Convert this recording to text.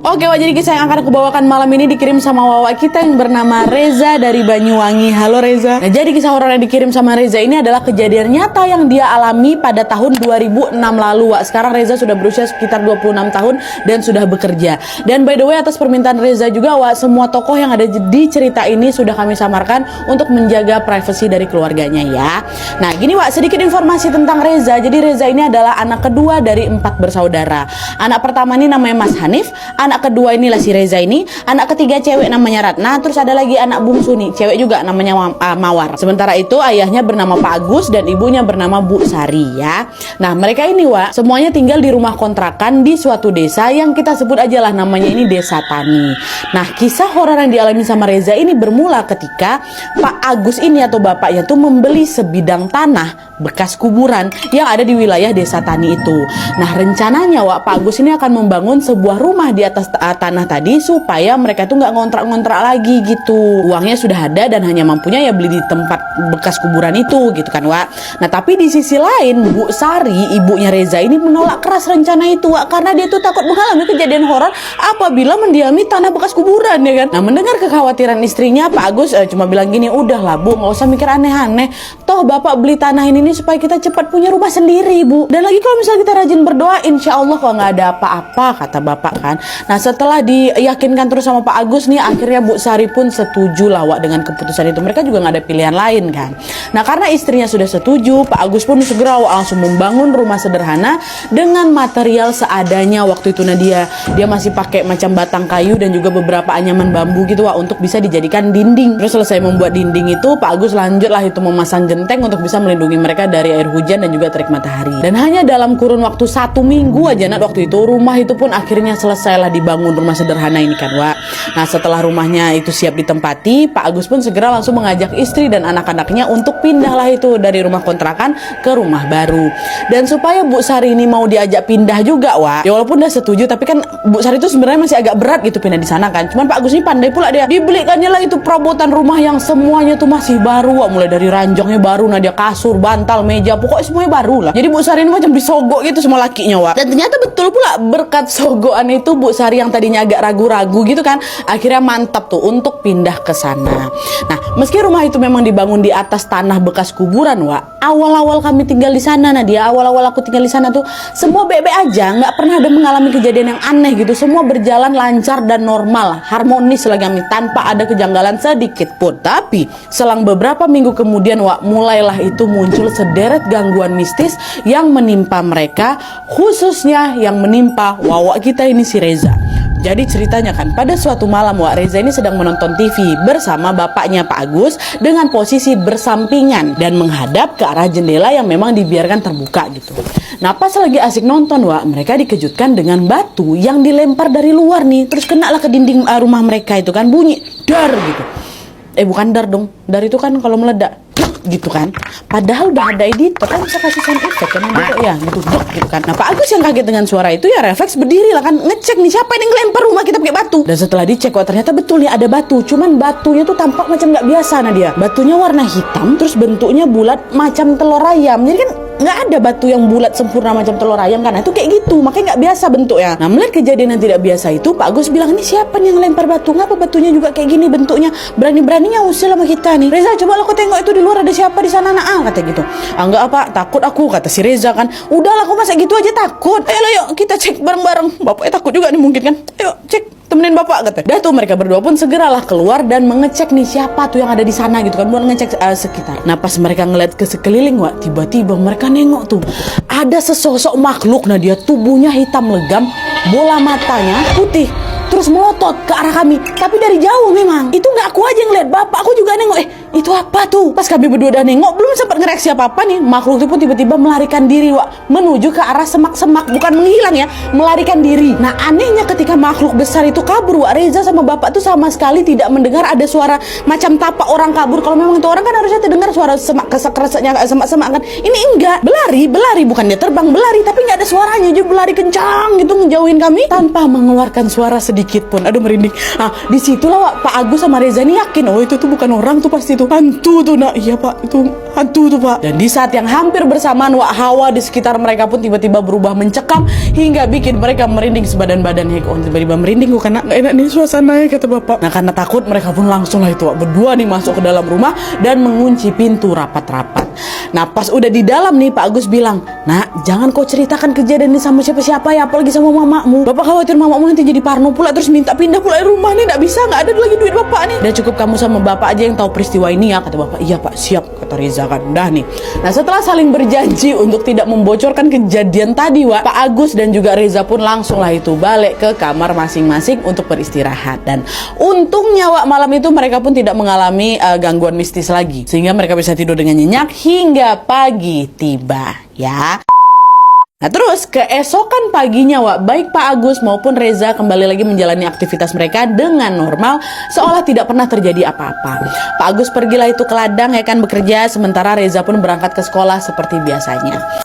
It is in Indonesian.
Oke, Wak, jadi kisah yang akan aku bawakan malam ini dikirim sama Wawa kita yang bernama Reza dari Banyuwangi. Halo Reza. Nah, jadi kisah horor yang dikirim sama Reza ini adalah kejadian nyata yang dia alami pada tahun 2006 lalu, Wak. Sekarang Reza sudah berusia sekitar 26 tahun dan sudah bekerja. Dan by the way, atas permintaan Reza juga, Wak, semua tokoh yang ada di cerita ini sudah kami samarkan untuk menjaga privasi dari keluarganya ya. Nah, gini, Wak, sedikit informasi tentang Reza. Jadi Reza ini adalah anak kedua dari 4 bersaudara. Anak pertama ini namanya Mas Hanif, anak kedua inilah si Reza ini, anak ketiga cewek namanya Ratna, terus ada lagi anak bungsu nih, cewek juga namanya Mawar. Sementara itu ayahnya bernama Pak Agus dan ibunya bernama Bu Sari ya. Nah, mereka ini, Wak, semuanya tinggal di rumah kontrakan di suatu desa yang kita sebut aja lah namanya ini Desa Tani. Nah, kisah horor yang dialami sama Reza ini bermula ketika Pak Agus ini atau bapaknya tuh membeli sebidang tanah bekas kuburan yang ada di wilayah Desa Tani itu. Nah, rencananya, Wak, Pak Agus ini akan membangun sebuah rumah di atas tanah tadi supaya mereka tuh nggak ngontrak-ngontrak lagi gitu. Uangnya sudah ada dan hanya mampunya ya beli di tempat bekas kuburan itu gitu kan, Wak. Nah, tapi di sisi lain Bu Sari, ibunya Reza ini menolak keras rencana itu, Wak, karena dia tuh takut mengalami kejadian horor apabila mendiami tanah bekas kuburan ya kan. Nah, mendengar kekhawatiran istrinya, Pak Agus cuma bilang gini, udahlah Bu, nggak usah mikir aneh-aneh. Toh Bapak beli tanah ini supaya kita cepat punya rumah sendiri, Bu. Dan lagi kalau misalnya kita rajin berdoa, insya Allah kok nggak ada apa-apa, kata Bapak kan. Nah, setelah diyakinkan terus sama Pak Agus nih, akhirnya Bu Sari pun setuju lah, Wak, dengan keputusan itu. Mereka juga nggak ada pilihan lain kan. Nah, karena istrinya sudah setuju, Pak Agus pun segera, Wak, langsung membangun rumah sederhana dengan material seadanya waktu itu. Nah, dia masih pakai macam batang kayu dan juga beberapa anyaman bambu gitu, Wak, untuk bisa dijadikan dinding. Terus selesai membuat dinding itu, Pak Agus lanjutlah itu memasang genteng untuk bisa melindungi mereka dari air hujan dan juga terik matahari. Dan hanya dalam kurun waktu 1 minggu aja, Nat, waktu itu rumah itu pun akhirnya selesailah dibangun, rumah sederhana ini kan, Wak. Nah, setelah rumahnya itu siap ditempati, Pak Agus pun segera langsung mengajak istri dan anak-anaknya untuk pindahlah itu dari rumah kontrakan ke rumah baru. Dan supaya Bu Sari ini mau diajak pindah juga, Wak, ya walaupun udah setuju, tapi kan Bu Sari itu sebenarnya masih agak berat gitu pindah di sana kan. Cuman Pak Agus ini pandai pula, dia dibelikannya lah itu perabotan rumah yang semuanya tuh masih baru, Wak. Mulai dari ranjangnya baru, nah dia kasur, bantal, meja, pokoknya semuanya baru lah. Jadi Bu Sari ini macam disogok gitu semua lakinya, Wak. Dan ternyata betul pula berkat sogokan itu Bu Sari yang tadinya agak ragu-ragu gitu kan, akhirnya mantap tuh untuk pindah ke sana. Nah, meski rumah itu memang dibangun di atas tanah bekas kuburan, Wak, awal-awal kami tinggal di sana, awal-awal aku tinggal di sana tuh semua baik-baik aja, nggak pernah ada mengalami kejadian yang aneh gitu. Semua berjalan lancar dan normal, harmonis lagi kami, tanpa ada kejanggalan sedikit pun. Tapi selang beberapa minggu kemudian, Wak, mulailah itu muncul sederet gangguan mistis yang menimpa mereka, khususnya yang menimpa Wawa kita ini si Reza. Jadi ceritanya kan, pada suatu malam, Wak, Reza ini sedang menonton TV bersama bapaknya Pak Agus dengan posisi bersampingan dan menghadap ke arah jendela yang memang dibiarkan terbuka gitu. Nah, pas lagi asik nonton, Wak, mereka dikejutkan dengan batu yang dilempar dari luar nih, terus kenalah ke dinding rumah mereka itu kan, bunyi dar gitu. Bukan dar dong, dar itu kan kalau meledak gitu kan, padahal udah ada editor kan, bisa kasih sound effect kan gitu ya, gitu kan. Nah, Pak Agus yang kaget dengan suara itu ya refleks berdiri lah kan, ngecek nih siapa yang ngelempar rumah kita pakai batu. Dan setelah dicek, kok ternyata betul nih ada batu, cuman batunya tuh tampak macam nggak biasa. Nah, dia batunya warna hitam, terus bentuknya bulat macam telur ayam. Jadi kan nggak ada batu yang bulat sempurna macam telur ayam kan, nah, itu kayak gitu, makanya nggak biasa bentuknya. Nah, melihat kejadian yang tidak biasa itu, Pak Agus bilang, ini siapa nih yang lempar batu, ngapa batunya juga kayak gini bentuknya, berani-beraninya usil sama kita nih. Reza, coba lo tengok itu di luar ada siapa di sana, kata gitu. Enggak apa, takut aku, kata si Reza kan. Udahlah, aku masa gitu aja takut. Ayo yuk kita cek bareng-bareng. Bapaknya takut juga nih mungkin kan. Ayo cek, temenin bapak, kata. Dah tuh mereka berdua pun segeralah keluar dan mengecek nih siapa tuh yang ada di sana gitu kan, buat ngecek sekitar. Nah, pas mereka ngeliat ke sekeliling, Wak, tiba-tiba mereka nengok tuh ada sesosok makhluk. Nah, dia tubuhnya hitam legam, bola matanya putih, terus melotot ke arah kami, tapi dari jauh memang. Itu nggak aku aja ngeliat, bapak aku juga nengok. Itu apa tuh? Pas kami berdua udah nengok, belum sempat ngereaksi apa-apa nih, makhluk itu pun tiba-tiba melarikan diri, Wak, menuju ke arah semak-semak, bukan menghilang ya, melarikan diri. Nah, anehnya ketika makhluk besar itu kabur, Wak, Reza sama bapak tuh sama sekali tidak mendengar ada suara macam tapak orang kabur. Kalau memang itu orang kan harusnya terdengar suara semak kesak-kesaknya, semak-semak kan. Ini enggak, berlari, bukan dia terbang, berlari, tapi nggak ada suaranya, jadi berlari kencang gitu ngejauhin kami tanpa mengeluarkan suara sedikit pun. Aduh, merinding. Nah, disitulah, Wak, Pak Agus sama Reza ini yakin, oh itu tuh bukan orang tuh, pasti tuh hantu tuh. Nah, iya Pak, itu hantu tuh Pak. Dan di saat yang hampir bersamaan Wak, hawa di sekitar mereka pun tiba-tiba berubah mencekam hingga bikin mereka merinding sebadan-badan. Oh, tiba-tiba merinding kok karena gak enak nih suasananya kata bapak. Nah karena takut mereka pun langsung lah itu Wak, berdua nih masuk ke dalam rumah dan mengunci pintu rapat-rapat. Nah pas udah di dalam nih Pak Agus bilang, "Nak, jangan kau ceritakan kejadian ini sama siapa-siapa ya, apalagi sama mamamu. Bapak khawatir mamamu nanti jadi parno pula terus minta pindah pula rumah nih, nggak bisa, nggak ada lagi duit bapak nih. Udah cukup kamu sama bapak aja yang tahu peristiwa ini ya," kata bapak. "Iya Pak, siap," kata Reza kan. Dah nih. Nah setelah saling berjanji untuk tidak membocorkan kejadian tadi Wak, Pak Agus dan juga Reza pun langsung lah itu balik ke kamar masing-masing untuk beristirahat. Dan untungnya Wak, malam itu mereka pun tidak mengalami gangguan mistis lagi, sehingga mereka bisa tidur dengan nyenyak hingga pagi tiba ya. Nah terus keesokan paginya Wak, baik Pak Agus maupun Reza kembali lagi menjalani aktivitas mereka dengan normal seolah tidak pernah terjadi apa-apa. Pak Agus pergilah itu ke ladang ya kan bekerja, sementara Reza pun berangkat ke sekolah seperti biasanya.